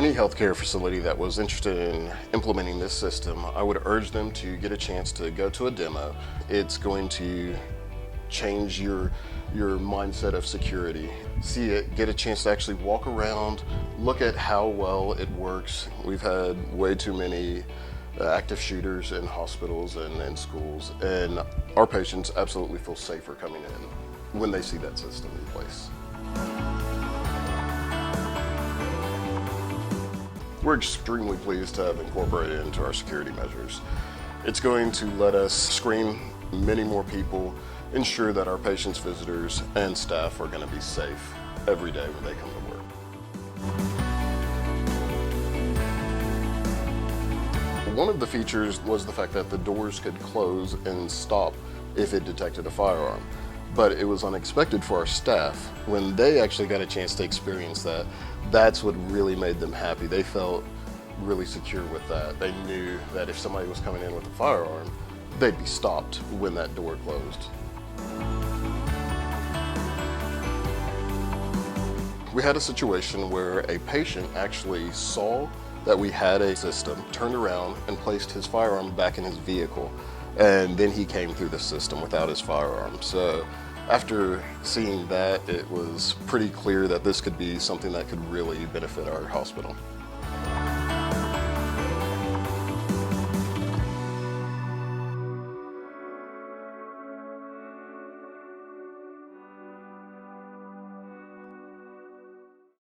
Any healthcare facility that was interested in implementing this system, I would urge them to get a chance to go to a demo. It's going to change your mindset of security. See it, get a chance to actually walk around, look at how well it works. We've had way too many active shooters in hospitals and in schools, and our patients absolutely feel safer coming in when they see that system in place. We're extremely pleased to have incorporated it into our security measures. It's going to let us screen many more people, ensure that our patients, visitors, and staff are going to be safe every day when they come to work. One of the features was the fact that the doors could close and stop if it detected a firearm. But it was unexpected for our staff. When they actually got a chance to experience that, that's what really made them happy. They felt really secure with that. They knew that if somebody was coming in with a firearm, they'd be stopped when that door closed. We had a situation where a patient actually saw that we had a system, turned around and placed his firearm back in his vehicle, and then he came through the system without his firearm. So after seeing that, it was pretty clear that this could be something that could really benefit our hospital.